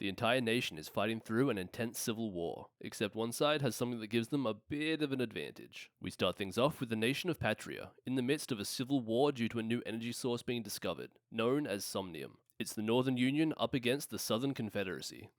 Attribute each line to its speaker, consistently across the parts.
Speaker 1: The entire nation is fighting through an intense civil war, except one side has something that gives them a bit of an advantage. We start things off with the nation of Patria, in the midst of a civil war due to a new energy source being discovered, known as somnium. It's the Northern Union up against the Southern Confederacy.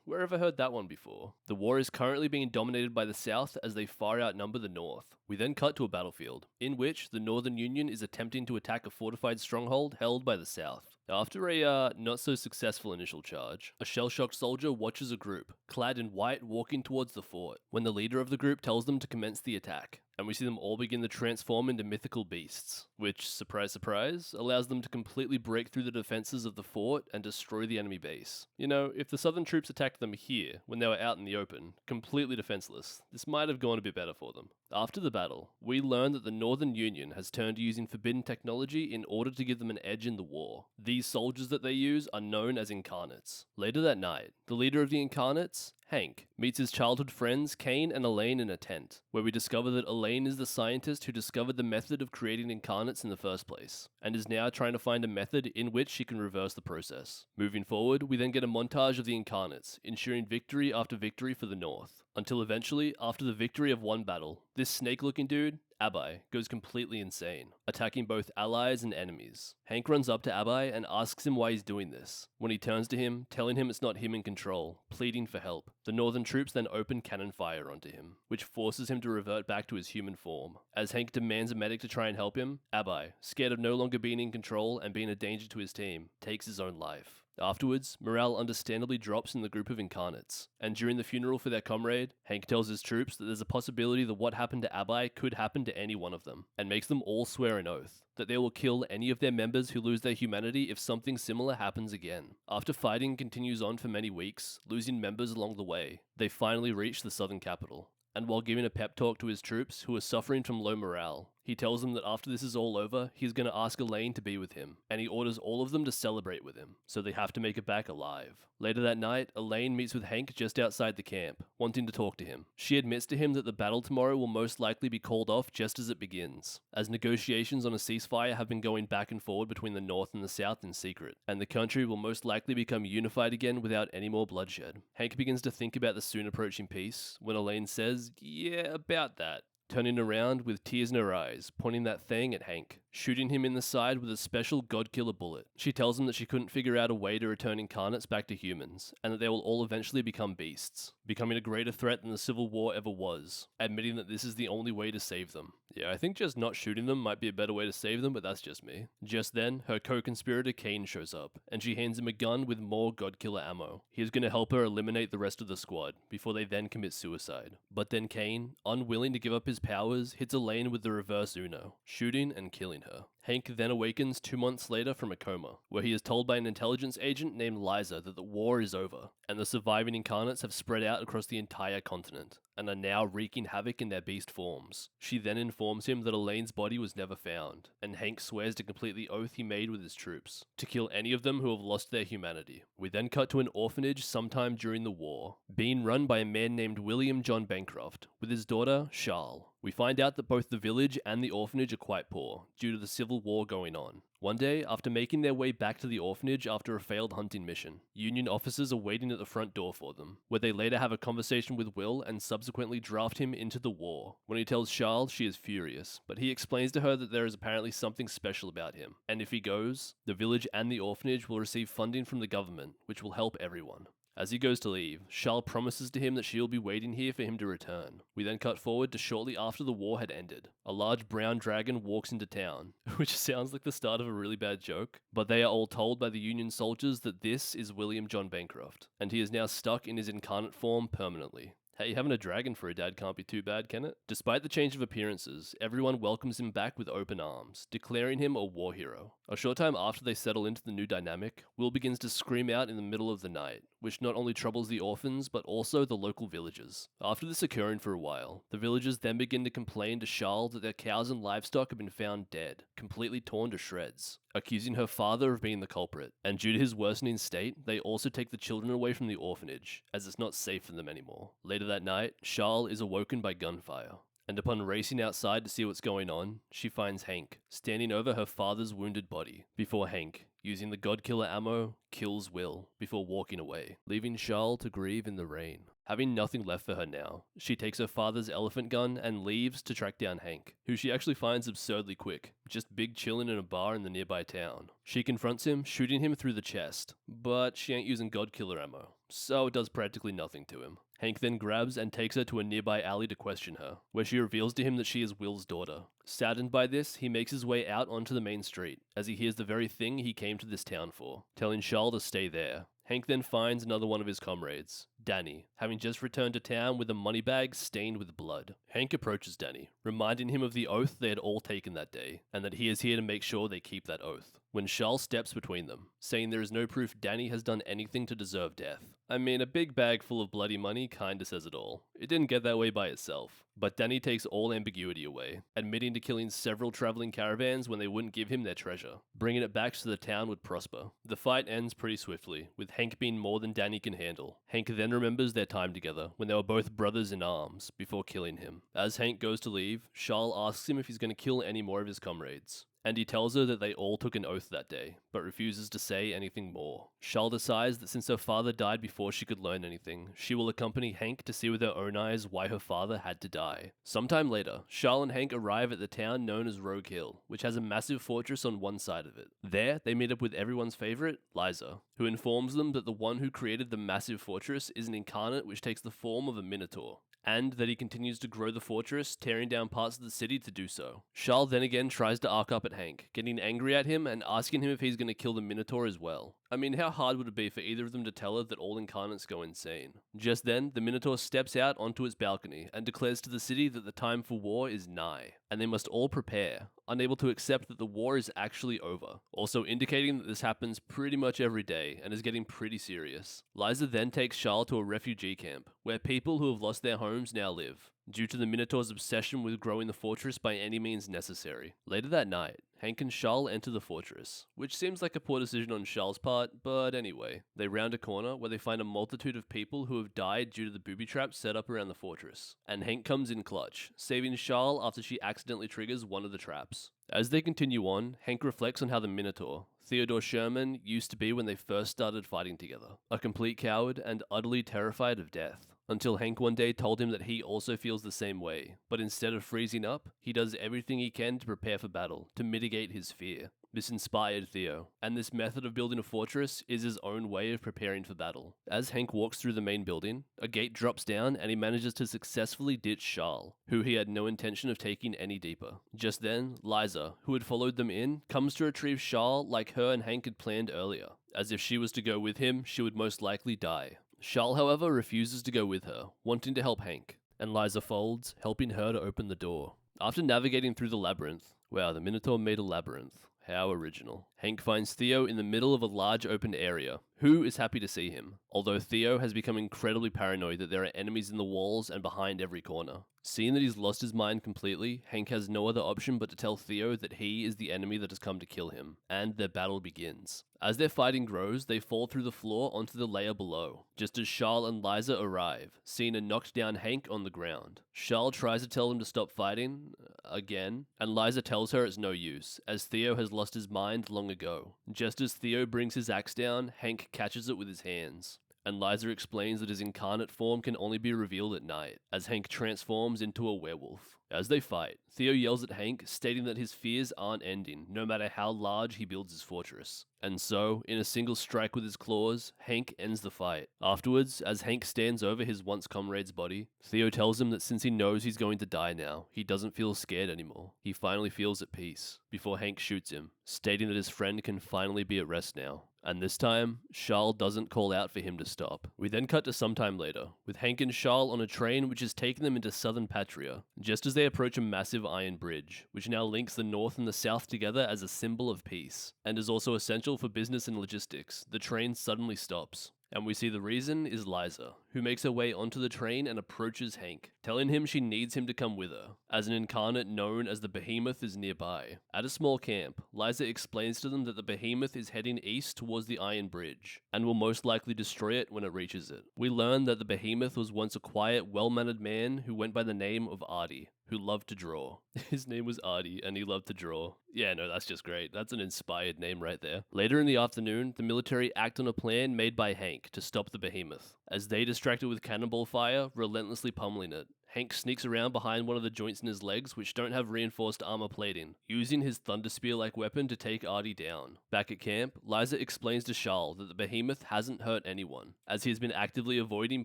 Speaker 1: Where have I heard that one before? The war is currently being dominated by the South as they far outnumber the North. We then cut to a battlefield, in which the Northern Union is attempting to attack a fortified stronghold held by the South. After a not-so-successful initial charge, a shell-shocked soldier watches a group, clad in white, walking towards the fort, when the leader of the group tells them to commence the attack. And we see them all begin to transform into mythical beasts, which, surprise surprise, allows them to completely break through the defenses of the fort and destroy the enemy base. You know, if the southern troops attacked them here, when they were out in the open, completely defenseless, this might have gone a bit better for them. After the battle, we learn that the Northern Union has turned to using forbidden technology in order to give them an edge in the war. These soldiers that they use are known as incarnates. Later that night, the leader of the incarnates, Hank, meets his childhood friends Kane and Elaine in a tent, where we discover that Elaine is the scientist who discovered the method of creating incarnates in the first place, and is now trying to find a method in which she can reverse the process. Moving forward, we then get a montage of the incarnates, ensuring victory after victory for the North, until eventually, after the victory of one battle, this snake-looking dude, Abai, goes completely insane, attacking both allies and enemies. Hank runs up to Abai and asks him why he's doing this. When he turns to him, telling him it's not him in control, pleading for help, the Northern troops then open cannon fire onto him, which forces him to revert back to his human form. As Hank demands a medic to try and help him, Abai, scared of no longer being in control and being a danger to his team, takes his own life. Afterwards, morale understandably drops in the group of incarnates, and during the funeral for their comrade, Hank tells his troops that there's a possibility that what happened to Abai could happen to any one of them, and makes them all swear an oath that they will kill any of their members who lose their humanity if something similar happens again. After fighting continues on for many weeks, losing members along the way, they finally reach the southern capital. And while giving a pep talk to his troops who are suffering from low morale, he tells them that after this is all over, he's going to ask Elaine to be with him, and he orders all of them to celebrate with him, so they have to make it back alive. Later that night, Elaine meets with Hank just outside the camp, wanting to talk to him. She admits to him that the battle tomorrow will most likely be called off just as it begins, as negotiations on a ceasefire have been going back and forward between the North and the South in secret, and the country will most likely become unified again without any more bloodshed. Hank begins to think about the soon approaching peace, when Elaine says, "Yeah, about that," turning around with tears in her eyes, pointing that thing at Hank, shooting him in the side with a special god-killer bullet. She tells him that she couldn't figure out a way to return incarnates back to humans, and that they will all eventually become beasts, becoming a greater threat than the Civil War ever was, admitting that this is the only way to save them. Yeah, I think just not shooting them might be a better way to save them, but that's just me. Just then, her co-conspirator Kane shows up, and she hands him a gun with more god-killer ammo. He is going to help her eliminate the rest of the squad, before they then commit suicide. But then Kane, unwilling to give up his powers, hits Elaine with the reverse Uno, shooting and killing her. Hank then awakens 2 months later from a coma, where he is told by an intelligence agent named Liza that the war is over, and the surviving incarnates have spread out across the entire continent, and are now wreaking havoc in their beast forms. She then informs him that Elaine's body was never found, and Hank swears to complete the oath he made with his troops, to kill any of them who have lost their humanity. We then cut to an orphanage sometime during the war, being run by a man named William John Bancroft, with his daughter, Charles. We find out that both the village and the orphanage are quite poor, due to the civil war going on. One day, after making their way back to the orphanage after a failed hunting mission, Union officers are waiting at the front door for them, where they later have a conversation with Will and subsequently draft him into the war. When he tells Charles, she is furious, but he explains to her that there is apparently something special about him, and if he goes, the village and the orphanage will receive funding from the government, which will help everyone. As he goes to leave, Charles promises to him that she will be waiting here for him to return. We then cut forward to shortly after the war had ended. A large brown dragon walks into town, which sounds like the start of a really bad joke, but they are all told by the Union soldiers that this is William John Bancroft, and he is now stuck in his incarnate form permanently. Hey, having a dragon for a dad can't be too bad, can it? Despite the change of appearances, everyone welcomes him back with open arms, declaring him a war hero. A short time after they settle into the new dynamic, Will begins to scream out in the middle of the night, which not only troubles the orphans, but also the local villagers. After this occurring for a while, the villagers then begin to complain to Charles that their cows and livestock have been found dead, completely torn to shreds, accusing her father of being the culprit. And due to his worsening state, they also take the children away from the orphanage, as it's not safe for them anymore. Later that night, Charles is awoken by gunfire, and upon racing outside to see what's going on, she finds Hank, standing over her father's wounded body, before Hank, using the Godkiller ammo, kills Will before walking away, leaving Charles to grieve in the rain. Having nothing left for her now, she takes her father's elephant gun and leaves to track down Hank, who she actually finds absurdly quick, just big chillin' in a bar in the nearby town. She confronts him, shooting him through the chest, but she ain't using Godkiller ammo, so it does practically nothing to him. Hank then grabs and takes her to a nearby alley to question her, where she reveals to him that she is Will's daughter. Saddened by this, he makes his way out onto the main street, as he hears the very thing he came to this town for, telling Charles to stay there. Hank then finds another one of his comrades, Danny, having just returned to town with a money bag stained with blood. Hank approaches Danny, reminding him of the oath they had all taken that day, and that he is here to make sure they keep that oath. When Charles steps between them, saying there is no proof Danny has done anything to deserve death. I mean, a big bag full of bloody money kinda says it all. It didn't get that way by itself. But Danny takes all ambiguity away, admitting to killing several traveling caravans when they wouldn't give him their treasure. Bringing it back so the town would prosper. The fight ends pretty swiftly, with Hank being more than Danny can handle. Hank then remembers their time together, when they were both brothers in arms, before killing him. As Hank goes to leave, Charles asks him if he's going to kill any more of his comrades. And he tells her that they all took an oath that day, but refuses to say anything more. Charles decides that since her father died before she could learn anything, she will accompany Hank to see with her own eyes why her father had to die. Sometime later, Charles and Hank arrive at the town known as Rogue Hill, which has a massive fortress on one side of it. There, they meet up with everyone's favorite, Liza, who informs them that the one who created the massive fortress is an incarnate which takes the form of a minotaur, and that he continues to grow the fortress, tearing down parts of the city to do so. Charles then again tries to arc up at Hank, getting angry at him and asking him if he's going to kill the Minotaur as well. I mean, how hard would it be for either of them to tell her that all incarnates go insane? Just then, the Minotaur steps out onto its balcony and declares to the city that the time for war is nigh, and they must all prepare, unable to accept that the war is actually over, also indicating that this happens pretty much every day and is getting pretty serious. Liza then takes Charles to a refugee camp, where people who have lost their homes now live, due to the Minotaur's obsession with growing the fortress by any means necessary. Later that night, Hank and Charles enter the fortress, which seems like a poor decision on Charles' part, but anyway. They round a corner where they find a multitude of people who have died due to the booby traps set up around the fortress, and Hank comes in clutch, saving Charles after she accidentally triggers one of the traps. As they continue on, Hank reflects on how the Minotaur, Theodore Sherman, used to be when they first started fighting together, a complete coward and utterly terrified of death. Until Hank one day told him that he also feels the same way, but instead of freezing up, he does everything he can to prepare for battle, to mitigate his fear. This inspired Theo, and this method of building a fortress is his own way of preparing for battle. As Hank walks through the main building, a gate drops down and he manages to successfully ditch Charles, who he had no intention of taking any deeper. Just then, Liza, who had followed them in, comes to retrieve Charles like her and Hank had planned earlier, as if she was to go with him, she would most likely die. Charles, however, refuses to go with her, wanting to help Hank, and Liza folds, helping her to open the door. After navigating through the labyrinth, wow, the Minotaur made a labyrinth. How original. Hank finds Theo in the middle of a large open area, who is happy to see him, although Theo has become incredibly paranoid that there are enemies in the walls and behind every corner. Seeing that he's lost his mind completely, Hank has no other option but to tell Theo that he is the enemy that has come to kill him, and their battle begins. As their fighting grows, they fall through the floor onto the layer below, just as Charles and Liza arrive, seeing a knocked down Hank on the ground. Charles tries to tell them to stop fighting, again, and Liza tells her it's no use, as Theo has lost his mind long ago. Just as Theo brings his axe down, Hank catches it with his hands, and Liza explains that his incarnate form can only be revealed at night, as Hank transforms into a werewolf. As they fight, Theo yells at Hank, stating that his fears aren't ending, no matter how large he builds his fortress. And so, in a single strike with his claws, Hank ends the fight. Afterwards, as Hank stands over his once comrade's body, Theo tells him that since he knows he's going to die now, he doesn't feel scared anymore. He finally feels at peace, before Hank shoots him, stating that his friend can finally be at rest now. And this time, Charles doesn't call out for him to stop. We then cut to sometime later, with Hank and Charles on a train which is taking them into southern Patria, just as they approach a massive iron bridge, which now links the north and the south together as a symbol of peace, and is also essential for business and logistics. The train suddenly stops, and we see the reason is Liza, who makes her way onto the train and approaches Hank, telling him she needs him to come with her, as an incarnate known as the Behemoth is nearby. At a small camp, Liza explains to them that the Behemoth is heading east towards the Iron Bridge, and will most likely destroy it when it reaches it. We learn that the Behemoth was once a quiet, well-mannered man who went by the name of Artie, who loved to draw. His name was Artie, and he loved to draw. Yeah, no, that's just great. That's an inspired name right there. Later in the afternoon, the military act on a plan made by Hank to stop the Behemoth. As they distract it with cannonball fire, relentlessly pummeling it, Hank sneaks around behind one of the joints in his legs which don't have reinforced armor plating, using his thunder spear-like weapon to take Artie down. Back at camp, Liza explains to Charles that the Behemoth hasn't hurt anyone, as he has been actively avoiding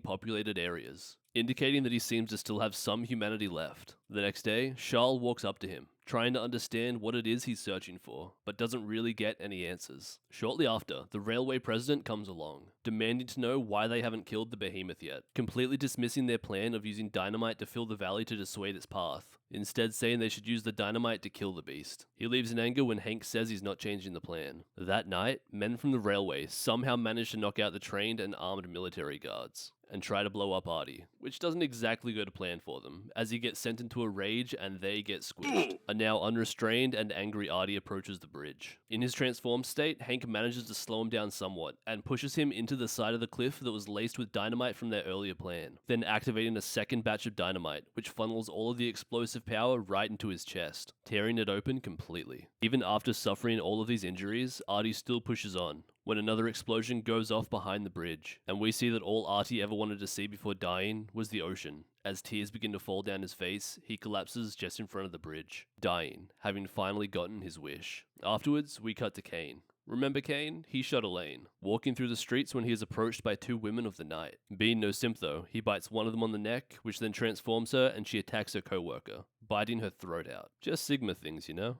Speaker 1: populated areas, indicating that he seems to still have some humanity left. The next day, Charles walks up to him, trying to understand what it is he's searching for, but doesn't really get any answers. Shortly after, the railway president comes along, demanding to know why they haven't killed the Behemoth yet, completely dismissing their plan of using dynamite to fill the valley to dissuade its path, instead saying they should use the dynamite to kill the beast. He leaves in anger when Hank says he's not changing the plan. That night, men from the railway somehow manage to knock out the trained and armed military guards, and try to blow up Artie, which doesn't exactly go to plan for them, as he gets sent into a rage and they get squished. A now unrestrained and angry Artie approaches the bridge. In his transformed state, Hank manages to slow him down somewhat, and pushes him into the side of the cliff that was laced with dynamite from their earlier plan, then activating a second batch of dynamite, which funnels all of the explosive power right into his chest, tearing it open completely. Even after suffering all of these injuries, Artie still pushes on, when another explosion goes off behind the bridge, and we see that all Artie ever wanted to see before dying was the ocean. As tears begin to fall down his face, he collapses just in front of the bridge, dying, having finally gotten his wish. Afterwards, we cut to Kane. Remember Kane? He shot Elaine, walking through the streets when he is approached by two women of the night. Being no simp though, he bites one of them on the neck, which then transforms her and she attacks her co-worker, biting her throat out. Just Sigma things, you know?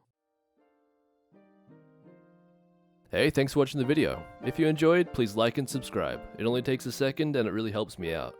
Speaker 1: Hey, thanks for watching the video. If you enjoyed, please like and subscribe. It only takes a second and it really helps me out.